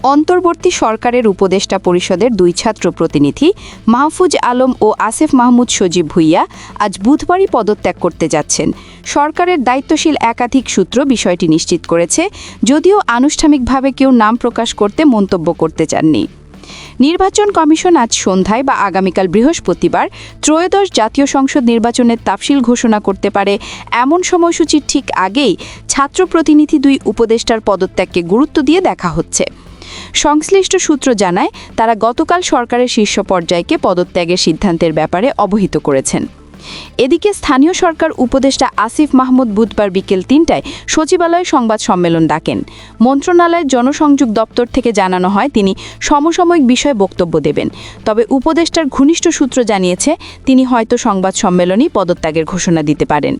অন্তর্বর্তী সরকারের উপদেষ্টা পরিষদের দুই ছাত্র প্রতিনিধি মাহফুজ আলম ও আসিফ মাহমুদ সজীব ভুইয়া আজ বুধবারই পদত্যাগ করতে যাচ্ছেন। সরকারের দায়িত্বশীল একাধিক সূত্র বিষয়টি নিশ্চিত করেছে, যদিও আনুষ্ঠানিকভাবে কেউ নাম প্রকাশ করতে মন্তব্য করতে চাননি। নির্বাচন কমিশন আজ সন্ধ্যায় বা আগামীকাল বৃহস্পতিবার ত্রয়োদশ জাতীয় সংসদ নির্বাচনের তাফসিল ঘোষণা করতে পারে এমন সময়সূচির ঠিক আগেই ছাত্র প্রতিনিধি দুই উপদেষ্টার পদত্যাগকে গুরুত্ব দিয়ে দেখা হচ্ছে। সংশ্লিষ্ট সূত্র জানায়, তারা গতকাল সরকারের শীর্ষ পর্যায়কে পদত্যাগের সিদ্ধান্তের ব্যাপারে অবহিত করেছেন। এদিকে স্থানীয় সরকার উপদেষ্টা আসিফ মাহমুদ বুধবার বিকেল ৩টায় সচিবালয়ে সংবাদ সম্মেলন ডাকেন। মন্ত্রণালয়ের জনসংযোগ দপ্তর থেকে জানানো হয়, তিনি সমসাময়িক বিষয়ে বক্তব্য দেবেন। তবে উপদেষ্টার ঘনিষ্ঠ সূত্র জানিয়েছে, তিনি হয়তো সংবাদ সম্মেলনেই পদত্যাগের ঘোষণা দিতে পারেন।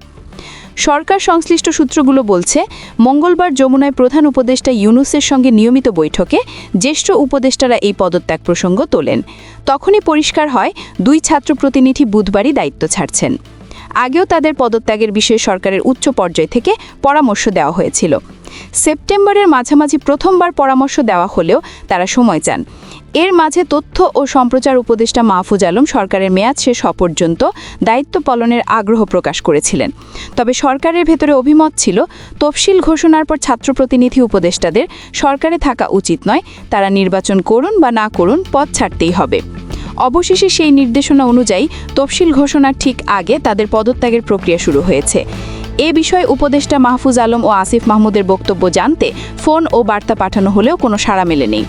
সরকার সংশ্লিষ্ট সূত্রগুলো বলছে, মঙ্গলবার যমুনায় প্রধান উপদেষ্টা ইউনূসের সঙ্গে নিয়মিত বৈঠকে জ্যেষ্ঠ উপদেষ্টারা এই পদত্যাগ প্রসঙ্গ তোলেন। তখনই পরিষ্কার হয়, দুই ছাত্র প্রতিনিধি বুধবারই দায়িত্ব ছাড়ছেন। আগেও তাদের পদত্যাগের বিষয়ে সরকারের উচ্চ পর্যায় থেকে পরামর্শ দেওয়া হয়েছিল। সেপ্টেম্বরের মাঝামাঝি প্রথমবার পরামর্শ দেওয়া হলেও তারা সময় চান। এর মাঝে তথ্য ও সম্প্রচার উপদেষ্টা মাহফুজ আলম সরকারের মেয়াদ শেষ হওয়া পর্যন্ত দায়িত্ব পালনের আগ্রহ প্রকাশ করেছিলেন। তবে সরকারের ভেতরে অভিমত ছিল, তফসিল ঘোষণার পর ছাত্র প্রতিনিধি উপদেষ্টাদের সরকারে থাকা উচিত নয়, তারা নির্বাচন করুন বা না করুন পদ ছাড়তেই হবে। অবশেষে সেই নির্দেশনা অনুযায়ী তফসিল ঘোষণার ঠিক আগে তাদের পদত্যাগের প্রক্রিয়া শুরু হয়েছে। এ বিষয়ে উপদেষ্টা মাহফুজ আলম ও আসিফ মাহমুদের বক্তব্য জানতে ফোন ও বার্তা পাঠানো হলেও কোনো সাড়া মেলেনি।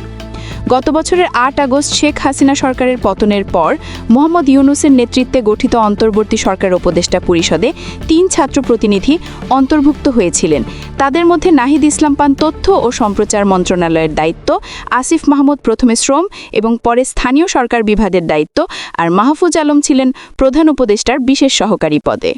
গত বছরের ৮ আগস্ট শেখ হাসিনা সরকারের পতনের পর মোহাম্মদ ইউনূসের নেতৃত্বে গঠিত অন্তর্বর্তী সরকার উপদেষ্টা পরিষদে ৩ ছাত্র প্রতিনিধি অন্তর্ভুক্ত হয়েছিলেন। তাদের মধ্যে নাহিদ ইসলাম পান তথ্য ও সম্প্রচার মন্ত্রণালয়ের দায়িত্ব, আসিফ মাহমুদ প্রথমে শ্রম এবং পরে স্থানীয় সরকার বিভাগের দায়িত্ব, আর মাহফুজ আলম ছিলেন প্রধান উপদেষ্টার বিশেষ সহকারী পদে।